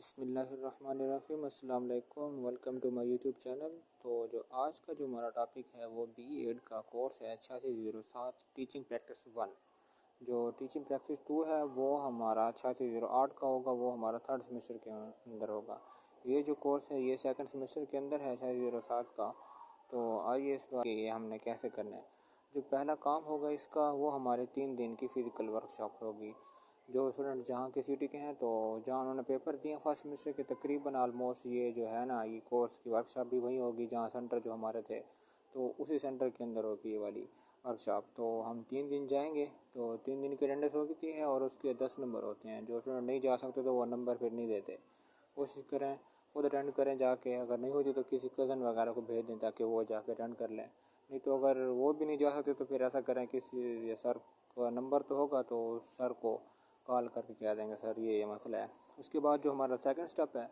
बिस्मिल्लाहिर्रहमानिर्रहीम। अस्सलाम वालेकुम। Welcome to my YouTube channel. तो जो आज का जो हमारा टॉपिक है वो B.Ed का कोर्स है 8607 टीचिंग प्रैक्टिस 1। जो टीचिंग प्रैक्टिस 2 है वो हमारा 8608 का होगा, वो हमारा थर्ड सेमेस्टर के अंदर होगा। ये जो कोर्स है ये सेकंड सेमेस्टर के अंदर है 8607 का। तो आइए इस बार ये हमने कैसे करना है। जो पहला काम होगा इसका वो हमारे 3 दिन की फ़िज़िकल वर्कशॉप होगी। जो स्टूडेंट जहाँ के सिटी के हैं तो जहाँ उन्होंने पेपर दिए फर्स्ट सेमेस्टर के तकरीबन आलमोस्ट ये जो है ना ये कोर्स की वर्कशॉप भी वहीं होगी जहाँ सेंटर जो हमारे थे, तो उसी सेंटर के अंदर होगी ये वाली वर्कशॉप। तो हम 3 दिन जाएंगे, तो 3 दिन की अटेंडेंस होती है और उसके 10 नंबर होते हैं। जो स्टूडेंट नहीं जा सकते तो वो नंबर फिर नहीं देते। कोशिश करें खुद अटेंड करें जाके, अगर नहीं होती तो किसी कज़न वगैरह को भेज दें ताकि वो जाके अटेंड कर लें। नहीं तो अगर वो भी नहीं जा सकते तो फिर ऐसा करें किसी सर का नंबर तो होगा तो सर को कॉल करके कह देंगे सर ये मसला है। उसके बाद जो हमारा सेकंड स्टेप है,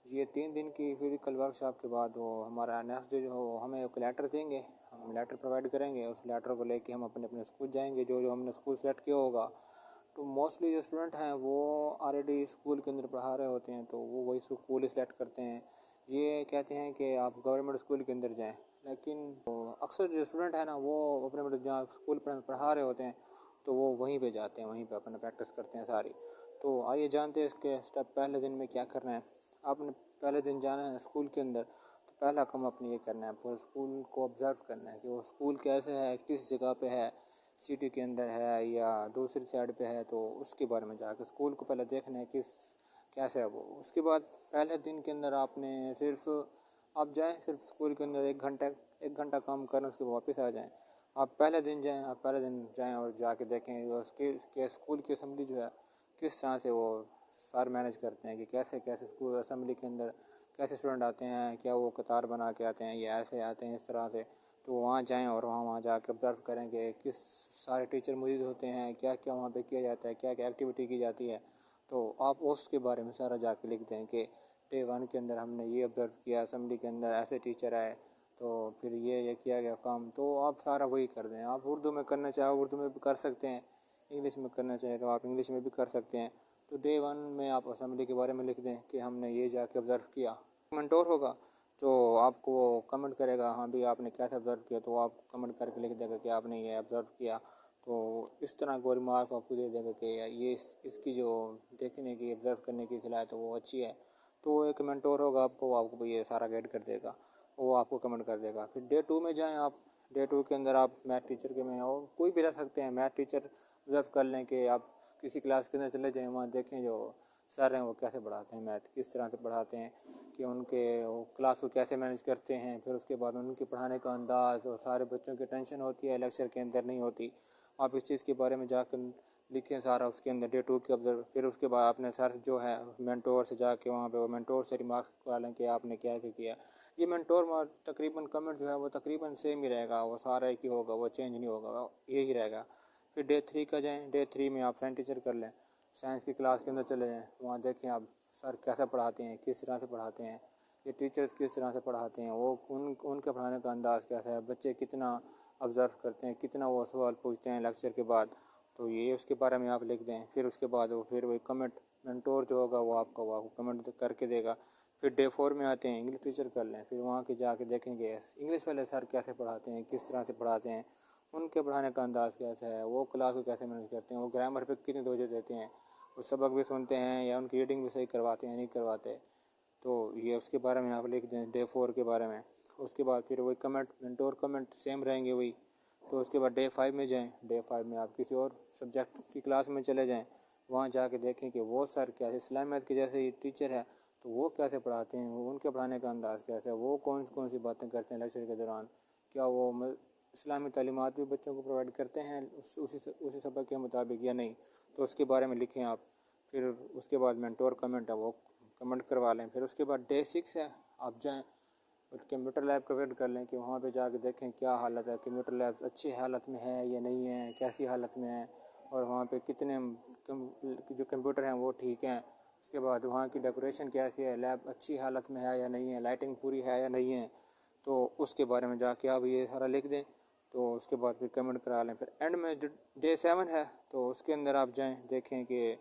ये 3 दिन की फिज़िकल वर्कशॉप के बाद वो हमारा नेक्स्ट डे जो हमें एक लेटर देंगे, हम लेटर प्रोवाइड करेंगे। उस लेटर को लेके हम अपने अपने स्कूल जाएंगे। जो जो हमने स्कूल सेलेक्ट किया होगा, तो मोस्टली जो स्टूडेंट हैं वो ऑलरेडी स्कूल के अंदर पढ़ा रहे होते हैं तो वो वही स्कूल ही सेलेक्ट करते हैं। ये कहते हैं कि आप गवर्नमेंट स्कूल के अंदर जाएँ, लेकिन अक्सर जो स्टूडेंट है ना वो अपने मतलब जहाँ स्कूल पढ़ा रहे होते हैं तो वो वहीं पे जाते हैं, वहीं पे अपना प्रैक्टिस करते हैं सारी। तो आइए जानते हैं इसके स्टेप पहले दिन में क्या करना है। आपने पहले दिन जाना है स्कूल के अंदर, तो पहला काम अपने ये करना है, पूरे स्कूल को ऑब्ज़र्व करना है कि वो स्कूल कैसे है, किस जगह पे है, सिटी के अंदर है या दूसरी साइड पे है। तो उसके बारे में जाकर स्कूल को पहले देखना है किस कैसे है वो। उसके बाद पहले दिन के अंदर आपने सिर्फ आप जाएँ सिर्फ स्कूल के अंदर 1 घंटा काम करें, उसके बाद वापस आ जाएँ। आप पहले दिन जाएँ और जाके देखें उसके के स्कूल की असेंबली जो है किस तरह से वो सर मैनेज करते हैं कि कैसे कैसे स्कूल असेंबली के अंदर कैसे स्टूडेंट आते हैं, क्या वो कतार बना के आते हैं या ऐसे आते हैं इस तरह से। तो वहाँ जाएँ और वहाँ जाके ऑब्ज़र्व करें कि किस सारे टीचर मौजूद होते हैं, क्या क्या वहाँ पे किया जाता है, क्या क्या एक्टिविटी की जाती है। तो आप उसके बारे में सारा जाके लिख दें कि डे 1 के अंदर हमने ये ऑब्ज़र्व किया, असेंबली के अंदर ऐसे टीचर आए, तो फिर ये किया गया काम। तो आप सारा वही कर दें। आप उर्दू में करना चाहो उर्दू में भी कर सकते हैं, इंग्लिश में करना चाहें तो आप इंग्लिश में भी कर सकते हैं। तो डे 1 में आप असेंबली के बारे में लिख दें कि हमने ये जाके ऑब्ज़र्व किया। मेंटोर होगा जो आपको कमेंट करेगा, हाँ भी आपने कैसे ऑब्ज़र्व किया, तो आप कमेंट करके लिख देगा कि आपने ये ऑब्ज़र्व किया। तो इस तरह कोई रिमार्क आपको दे देगा कि ये इसकी जो देखने की ऑब्ज़र्व करने की सलाहियत है वो अच्छी है। तो एक मेंटोर होगा आपको ये सारा गाइड कर देगा, वो आपको कमेंट कर देगा। फिर डे 2 में जाएँ आप। डे 2 के अंदर आप मैथ टीचर के में और कोई भी रह सकते हैं, मैथ टीचर ऑब्ज़र्व कर लें कि आप किसी क्लास के अंदर चले जाएँ, वहाँ देखें जो सर हैं वो कैसे पढ़ाते हैं, मैथ किस तरह से पढ़ाते हैं, कि उनके वो क्लास को कैसे मैनेज करते हैं। फिर उसके बाद उनके पढ़ाने का अंदाज़ और सारे बच्चों की टेंशन होती है लेक्चर के अंदर नहीं होती। आप इस चीज़ के बारे में जाकर लिखें सारा उसके अंदर डे 2 के ऑब्ज़र्व। फिर उसके बाद आपने सर जो है मेंटोर से जाके वहाँ पे वो मेंटोर से रिमार्क्स निकालें कि आपने क्या क्या किया। ये मेंटोर तकरीबन कमेंट जो है वो तकरीबन सेम ही रहेगा, वो सारा एक ही होगा, वो चेंज नहीं होगा, यही रहेगा। फिर डे 3 का जाएँ। डे 3 में आप साइंस टीचर कर लें, साइंस की क्लास के अंदर चले जाएँ, वहाँ देखें आप सर कैसे पढ़ाते हैं, किस तरह से पढ़ाते हैं, ये टीचर्स किस तरह से पढ़ाते हैं, वो उनके पढ़ाने का अंदाज़ कैसा है, बच्चे कितना ऑब्ज़र्व करते हैं, कितना वो सवाल पूछते हैं लेक्चर के बाद। तो ये उसके बारे में आप लिख दें। फिर उसके बाद फिर वही कमेंट मेंटोर जो होगा वो आपको कमेंट करके देगा। फिर डे 4 में आते हैं, इंग्लिश टीचर कर लें। फिर वहाँ के जाके देखेंगे इंग्लिश वाले सर कैसे पढ़ाते हैं, किस तरह से पढ़ाते हैं, उनके पढ़ाने का अंदाज़ कैसा है, वो क्लास को कैसे मैनेज करते हैं, वो ग्रामर पे कितनी तवज्जो देते हैं, वो सबक भी सुनते हैं या उनकी रीडिंग भी सही करवाते हैं नहीं करवाते। तो ये उसके बारे में आप लिख दें डे 4 के बारे में। उसके बाद फिर वही कमेंट मेंटोर कमेंट सेम रहेंगे वही। तो उसके बाद डे 5 में जाएँ। डे 5 में आप किसी और सब्जेक्ट की क्लास में चले जाएँ, वहाँ जाके देखें कि वो सर कैसे इस्लाम मैथ के जैसे ही टीचर है तो वो कैसे पढ़ाते हैं, वो उनके पढ़ाने का अंदाज़ कैसा है, वो कौन कौन सी बातें करते हैं लेक्चर के दौरान, क्या वो इस्लामी तालीमात भी बच्चों को प्रोवाइड करते हैं उसी सबक के मुताबिक या नहीं। तो उसके बारे में लिखें आप। फिर उसके बाद मेंटोर कमेंट है वो कमेंट करवा लें। फिर उसके बाद डे 6 है, आप जाएँ और कंप्यूटर लैब का वेट कर लें कि वहाँ पे जाके देखें क्या हालत है, कंप्यूटर लैब अच्छी हालत में है या नहीं है, कैसी हालत में है, और वहाँ पे कितने जो कंप्यूटर हैं वो ठीक हैं। उसके बाद वहाँ की डेकोरेशन कैसी है, लैब अच्छी हालत में है या नहीं है, लाइटिंग पूरी है या नहीं है। तो उसके बारे में जाके आप ये सारा लिख दें। तो उसके बाद फिर कमेंट करा लें। फिर एंड में डे 7 है तो उसके अंदर आप जाएँ देखें कि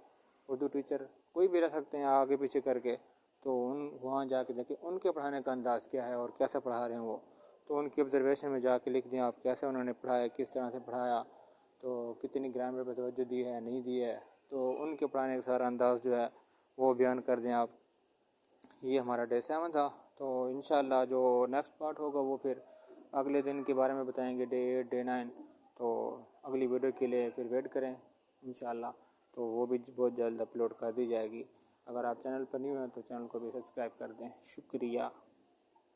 उर्दू टीचर कोई भी रह सकते हैं आगे पीछे करके, तो उन वहाँ जाके देखें उनके पढ़ाने का अंदाज़ क्या है और कैसा पढ़ा रहे हैं वो, तो उनकी ऑब्जर्वेशन में जाके लिख दें आप कैसे उन्होंने पढ़ाया, किस तरह से पढ़ाया, तो कितनी ग्रामर पर तवज्जो दी है नहीं दी है, तो उनके पढ़ाने का सारा अंदाज़ जो है वो बयान कर दें आप। ये हमारा डे 7 था। तो इंशाल्लाह जो नेक्स्ट पार्ट होगा वो फिर अगले दिन के बारे में बताएंगे, डे 8 डे 9। तो अगली वीडियो के लिए फिर वेट करें इंशाल्लाह, तो वो भी बहुत जल्द अपलोड कर दी जाएगी। अगर आप चैनल पर न्यू हैं तो चैनल को भी सब्सक्राइब कर दें। शुक्रिया।